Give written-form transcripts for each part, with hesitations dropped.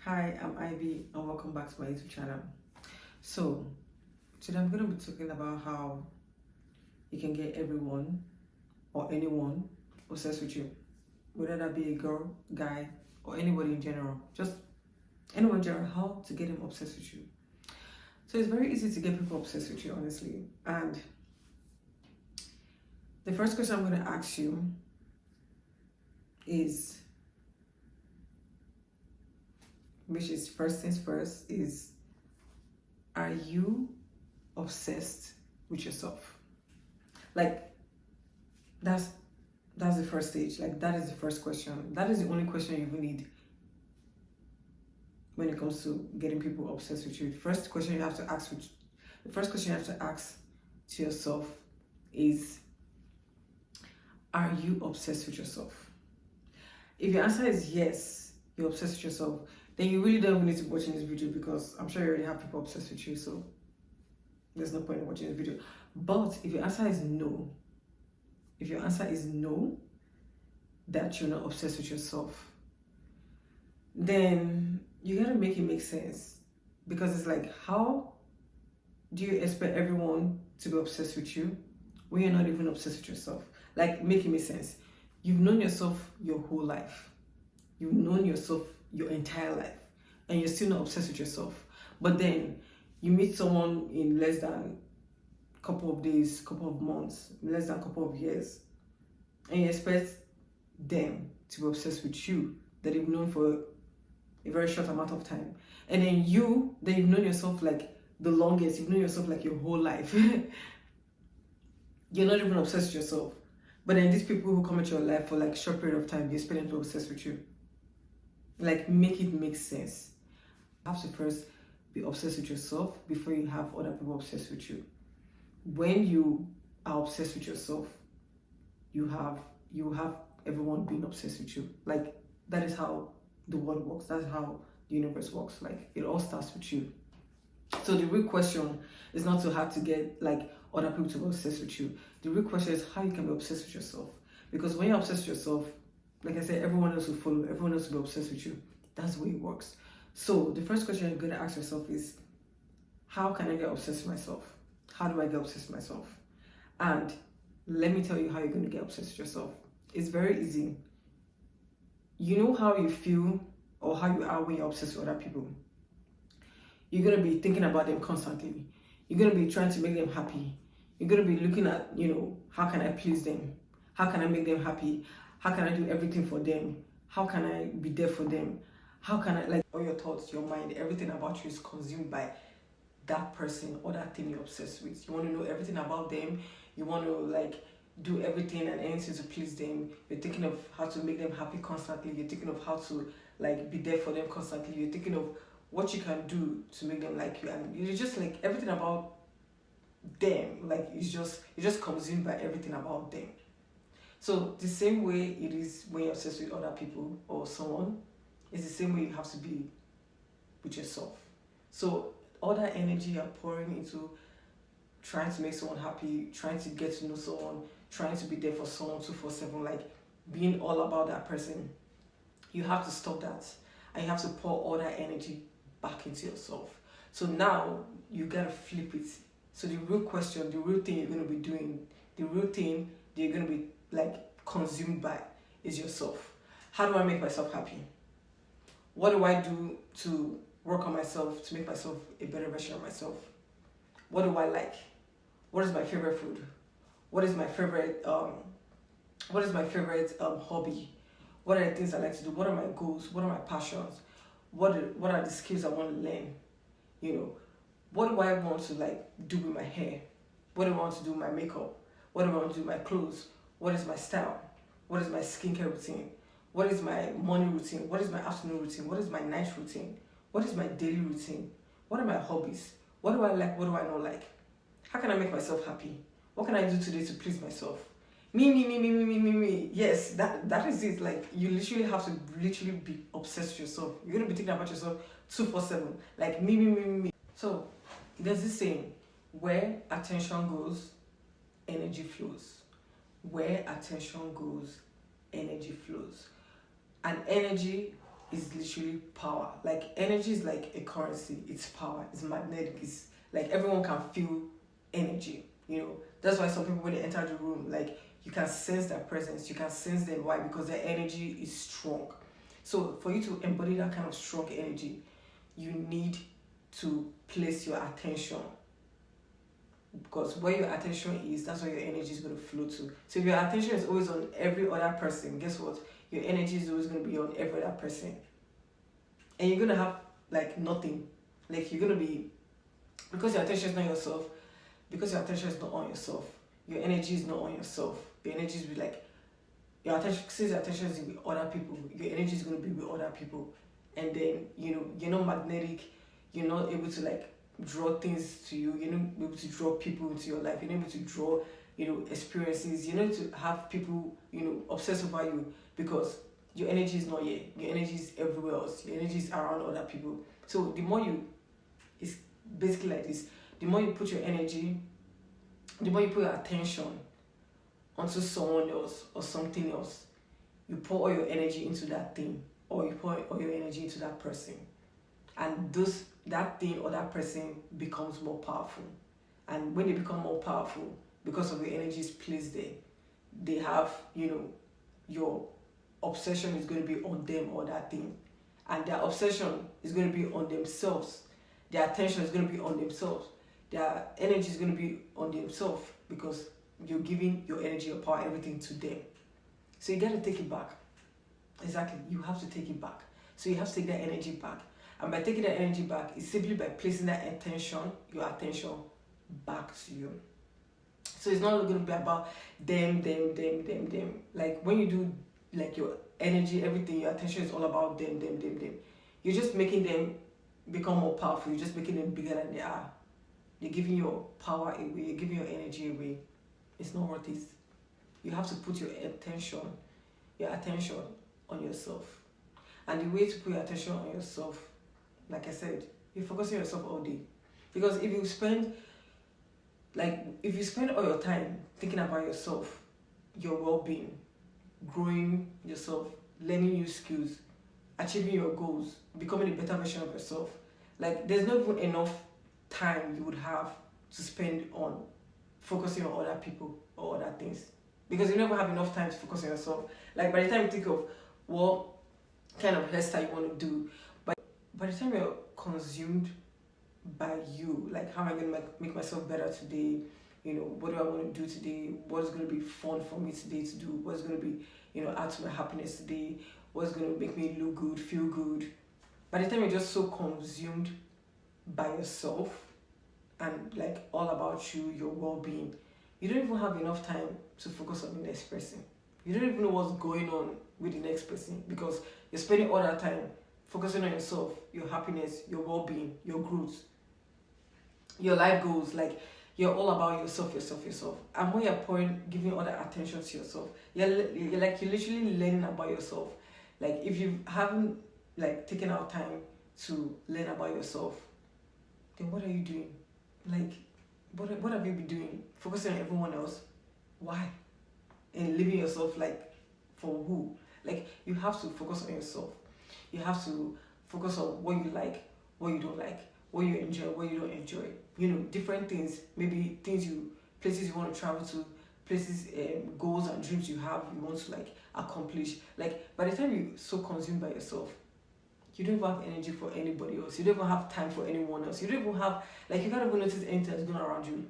Hi, I'm Ivy and welcome back to my YouTube channel. So, today I'm going to be talking about how you can get everyone or anyone obsessed with you, whether that be a girl, guy, or anybody in general. Just anyone in general, how to get them obsessed with you. So, it's very easy to get people obsessed with you, honestly. And the first question I'm going to ask you is, which is first things first, is are you obsessed with yourself? Like, that's the first stage. Like, that is the first question. That is the only question you even need when it comes to getting people obsessed with you. The first question you have to ask to yourself is, are you obsessed with yourself? If your answer is yes, you're obsessed with yourself, then you really don't even need to watch this video, because I'm sure you already have people obsessed with you, so there's no point in watching this video. But if your answer is no, that you're not obsessed with yourself, then you gotta make it make sense. Because it's like, how do you expect everyone to be obsessed with you when you're not even obsessed with yourself? Like, make it make sense. You've known yourself your whole life. You've known yourself your entire life, and you're still not obsessed with yourself. But then you meet someone in less than a couple of days, couple of months, less than a couple of years, and you expect them to be obsessed with you that you've known for a very short amount of time. And then you've known yourself like the longest, you've known yourself like your whole life. You're not even obsessed with yourself. But then these people who come into your life for like a short period of time, you expect them to be obsessed with you. Like, make it make sense. You have to first be obsessed with yourself before you have other people obsessed with you. When you are obsessed with yourself, you have everyone being obsessed with you. Like, that is how the world works. That's how the universe works. Like, it all starts with you. So the real question is not to have to get like other people to be obsessed with you. The real question is how you can be obsessed with yourself. Because when you're obsessed with yourself, like I said, everyone else will follow. Everyone else will be obsessed with you. That's the way it works. So the first question you're going to ask yourself is, how can I get obsessed with myself? How do I get obsessed with myself? And let me tell you how you're going to get obsessed with yourself. It's very easy. You know how you feel or how you are when you're obsessed with other people. You're going to be thinking about them constantly. You're going to be trying to make them happy. You're going to be looking at, how can I please them? How can I make them happy? How can I do everything for them? How can I be there for them? How can I, like, all your thoughts, your mind, everything about you is consumed by that person or that thing you're obsessed with. You want to know everything about them. You want to, like, do everything and anything to please them. You're thinking of how to make them happy constantly. You're thinking of how to, like, be there for them constantly. You're thinking of what you can do to make them like you, and you're just like, everything about them, like, you're just consumed by everything about them. So the same way it is when you're obsessed with other people or someone, it's the same way you have to be with yourself. So all that energy you're pouring into trying to make someone happy, trying to get to know someone, trying to be there for someone 24/7, like being all about that person, you have to stop that, and you have to pour all that energy back into yourself. So now you gotta flip it. So the real question, the real thing you're gonna be doing, the real thing that you're gonna be like consumed by is yourself. How do I make myself happy? What do I do to work on myself, to make myself a better version of myself? What do I like? What is my favorite food? What is my favorite hobby? What are the things I like to do? What are my goals? What are my passions? What are the skills I want to learn? What do I want to like do with my hair? What do I want to do with my makeup? What do I want to do with my clothes? What is my style? What is my skincare routine? What is my morning routine? What is my afternoon routine? What is my night routine? What is my daily routine? What are my hobbies? What do I like? What do I not like? How can I make myself happy? What can I do today to please myself? Me. Yes, that is it. Like, you literally have to be obsessed with yourself. You're gonna be thinking about yourself 2/7. Like, me. So there's this saying, where attention goes, energy flows. Where attention goes, energy flows. And energy is literally power. Like energy is like a currency. It's power. It's magnetic. It's like everyone can feel energy. That's why some people when they enter the room, like you can sense their presence. You can sense them. Why? Because their energy is strong. So for you to embody that kind of strong energy, you need to place your attention, because where your attention is, that's where your energy is going to flow to. So if your attention is always on every other person, guess what? Your energy is always going to be on every other person, and you're going to have like nothing. Like you're going to be, because your attention is not yourself, because your attention is not on yourself, your energy is not on yourself. Your energy is be like, your attention, since your attention is with other people, your energy is going to be with other people, and then you're not magnetic. You're not able to like draw things to you. You're not able to draw people into your life. You're not able to draw experiences. You're not able to have people obsess over you, because your energy is not here. Your energy is everywhere else. Your energy is around other people. So the more it's basically like this, the more you put your energy, the more you put your attention onto someone else or something else, you pour all your energy into that thing, or you pour all your energy into that person, and that thing or that person becomes more powerful. And when they become more powerful, because of the energy is placed there, they have your obsession is going to be on them or that thing, and their obsession is going to be on themselves. Their attention is going to be on themselves. Their energy is going to be on themselves, because you're giving your energy, your power, everything to them. So you got to take it back. Exactly, you have to take it back. So you have to take that energy back, and by taking that energy back, it's simply by placing that your attention back to you. So it's not going to be about them. Like when you do like your energy, everything, your attention is all about them. You're just making them become more powerful. You're just making them bigger than they are. You're giving your power away. You're giving your energy away. It's not worth it. You have to put your attention on yourself. And the way to put your attention on yourself, like I said, you focus on yourself all day. Because if you spend all your time thinking about yourself, your well-being, growing yourself, learning new skills, achieving your goals, becoming a better version of yourself, like there's not even enough time you would have to spend on focusing on other people or other things, because you never have enough time to focus on yourself. Like by the time you think of what kind of hairstyle you want to do, but by the time you're consumed by you, like how am I going to make myself better today, what do I want to do today, what's going to be fun for me today to do, what's going to be add to my happiness today, what's going to make me look good, feel good. By the time you're just so consumed by yourself and like all about you, your well-being, you don't even have enough time to focus on the next person. You don't even know what's going on with the next person, because you're spending all that time focusing on yourself, your happiness, your well-being, your growth, your life goals. Like you're all about yourself. And when you're giving all that attention to yourself, you're literally learning about yourself. Like if you haven't like taken out time to learn about yourself, then what are you doing? Like what have you been doing? Focusing on everyone else? Why? And living yourself like for who? Like you have to focus on yourself. You have to focus on what you like, what you don't like, what you enjoy, what you don't enjoy. Different things, maybe places you want to travel to, places, goals and dreams you want to like accomplish. Like by the time you're so consumed by yourself, you don't even have energy for anybody else. You don't even have time for anyone else. You don't even have, like you can't even notice anything that's going around you,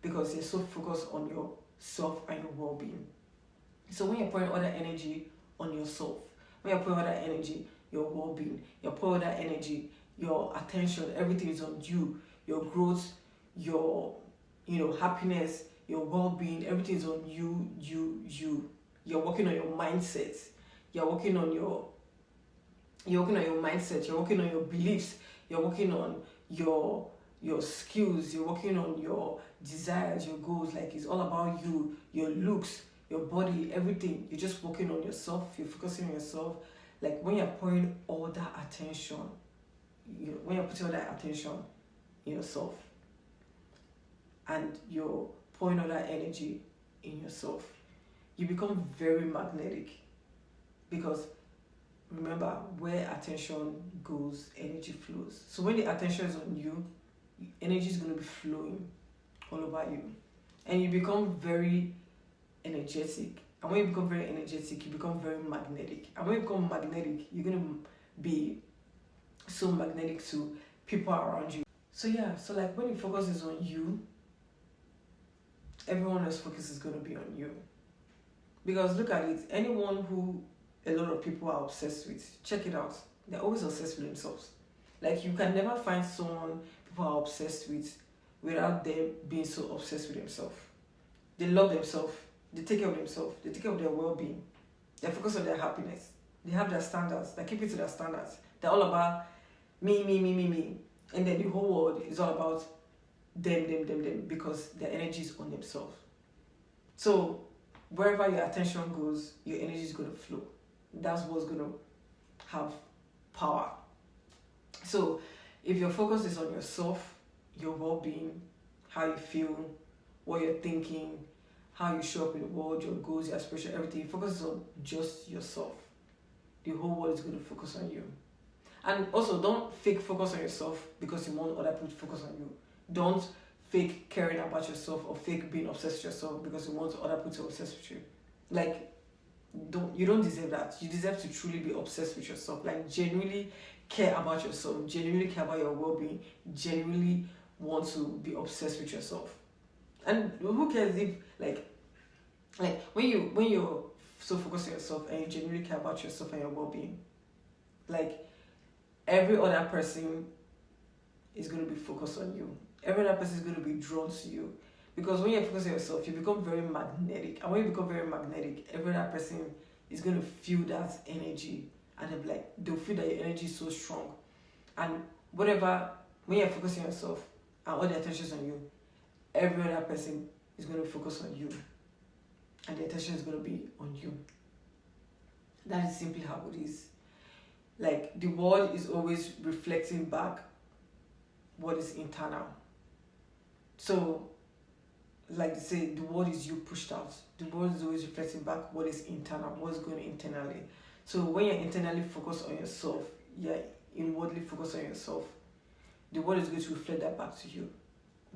because you're so focused on yourself and your well-being. So when you're pouring all that energy on yourself, when you're pouring all that energy, your well-being, you're pouring all that energy, your attention, everything is on you, your growth, your happiness, your well-being, everything is on you. You're working on your mindset. You're working on your mindset. You're working on your beliefs. You're working on your skills. You're working on your desires, your goals. Like it's all about you, your looks, your body, everything. You're just working on yourself. You're focusing on yourself. Like when you're pouring all that attention, when you're putting all that attention in yourself, and you're pouring all that energy in yourself, you become very magnetic, because remember, where attention goes, energy flows. So when the attention is on you, energy is going to be flowing all over you, and you become very energetic. And when you become very energetic, you become very magnetic. And when you become magnetic, you're going to be so magnetic to people around you. So yeah, so like when your focus is on you, everyone else's focus is going to be on you. Because look at it, anyone who a lot of people are obsessed with, check it out, they're always obsessed with themselves. Like you can never find someone people are obsessed with without them being so obsessed with themselves. They love themselves, they take care of themselves, they take care of their well-being, they focus on their happiness, they have their standards, they keep it to their standards. They're all about me, me, me, me, me. And then the whole world is all about them, because their energy is on themselves. So wherever your attention goes, your energy is going to flow. That's what's going to have power. So if your focus is on yourself, your well-being, how you feel, what you're thinking, how you show up in the world, your goals, your aspirations, everything, focus on just yourself. The whole world is going to focus on you. And also, don't fake focus on yourself because you want other people to focus on you. Don't fake caring about yourself or fake being obsessed with yourself because you want other people to obsess with you. Like, you don't deserve that. You deserve to truly be obsessed with yourself. Like, genuinely care about yourself, genuinely care about your well-being, genuinely want to be obsessed with yourself. And who cares if like when you're so focused on yourself and you genuinely care about yourself and your well-being, like every other person is going to be focused on you. Every other person is going to be drawn to you. Because when you're focused on yourself, you become very magnetic. And when you become very magnetic, every other person is going to feel that energy. And they'll feel that your energy is so strong. And when you're focusing on yourself and all the attention is on you, every other person is going to focus on you. And the attention is going to be on you. That is simply how it is. Like, the world is always reflecting back what is internal. So, like they say, the world is you pushed out. The world is always reflecting back what is internal, what's going internally. So when you're internally focused on yourself, you're inwardly focused on yourself, the world is going to reflect that back to you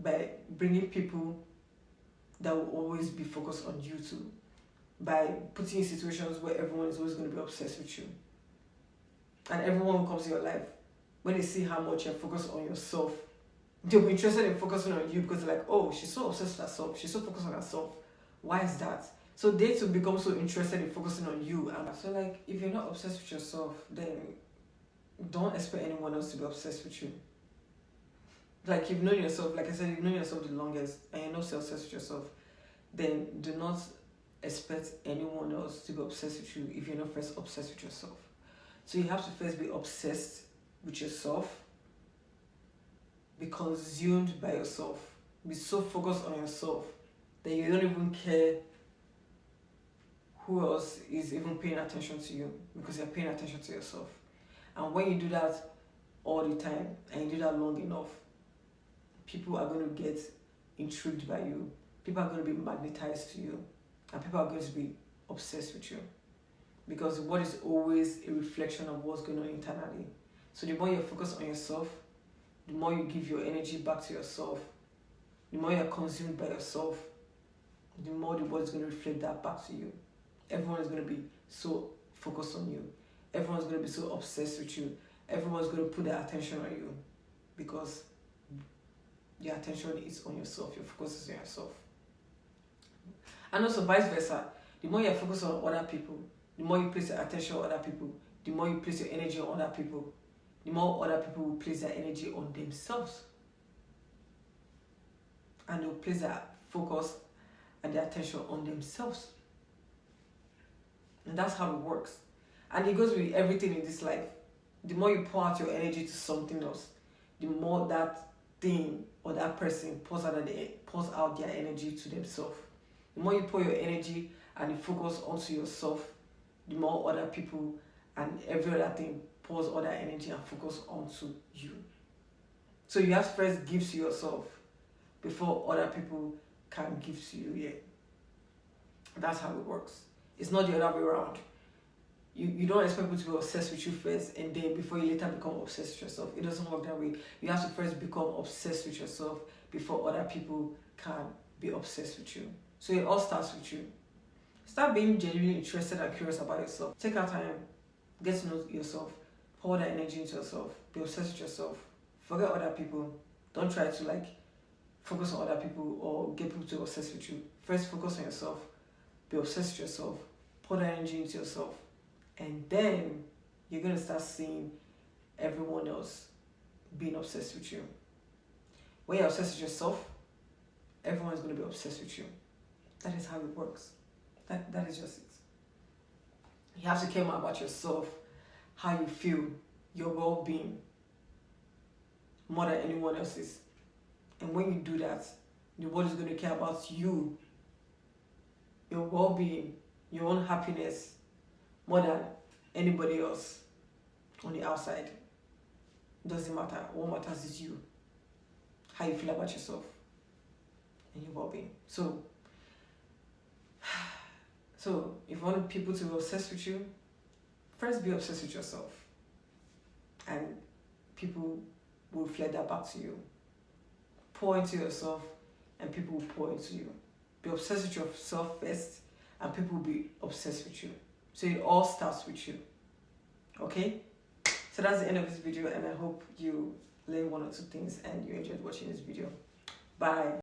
by bringing people that will always be focused on you too, by putting you in situations where everyone is always going to be obsessed with you. And everyone who comes to your life, when they see how much you're focused on yourself, they'll be interested in focusing on you because they're like, oh, she's so obsessed with herself, she's so focused on herself. Why is that? So they too become so interested in focusing on you. And so like, if you're not obsessed with yourself, then don't expect anyone else to be obsessed with you. Like, you've known yourself, like I said, you've known yourself the longest and you're not so obsessed with yourself, then do not expect anyone else to be obsessed with you if you're not first obsessed with yourself. So you have to first be obsessed with yourself, be consumed by yourself, be so focused on yourself that you don't even care who else is even paying attention to you, because you're paying attention to yourself. And when you do that all the time and you do that long enough, people are going to get intrigued by you, people are going to be magnetized to you, and people are going to be obsessed with you, because what is always a reflection of what's going on internally. So the more you're focused on yourself, the more you give your energy back to yourself, the more you're consumed by yourself, the more the world is going to reflect that back to you. Everyone is going to be so focused on you. Everyone's going to be so obsessed with you. Everyone's going to put their attention on you, because your attention is on yourself, your focus is on yourself. And also vice versa. The more you're focused on other people, the more you place your attention on other people, the more you place your energy on other people, the more other people will place their energy on themselves. And they'll place their focus and their attention on themselves. And that's how it works. And it goes with everything in this life. The more you pour out your energy to something else, the more that thing or that person pours out their energy to themselves. The more you pour your energy and you focus onto yourself, the more other people and every other thing pours all that energy and focus onto you. So you have to first give to yourself before other people can give to you. Yeah, that's how it works. It's not the other way around. You don't expect people to be obsessed with you first and then before you later become obsessed with yourself. It doesn't work that way. You have to first become obsessed with yourself before other people can be obsessed with you. So it all starts with you. Start being genuinely interested and curious about yourself. Take out time, get to know yourself, pour that energy into yourself, be obsessed with yourself. Forget other people. Don't try to like focus on other people or get people to obsess with you. First focus on yourself, be obsessed with yourself, pour that energy into yourself, and then you're gonna start seeing everyone else being obsessed with you. When you're obsessed with yourself, everyone's gonna be obsessed with you. That is how it works. That is just it. You have to care more about yourself, how you feel, your well-being, more than anyone else's. And when you do that, the world is going to care about you, your well-being, your own happiness, more than anybody else on the outside. It doesn't matter. What matters is you, how you feel about yourself and your well-being. So if you want people to be obsessed with you, first be obsessed with yourself. And people will reflect that back to you. Pour into yourself and people will pour into you. Be obsessed with yourself first and people will be obsessed with you. So it all starts with you. Okay? So that's the end of this video and I hope you learned one or two things and you enjoyed watching this video. Bye.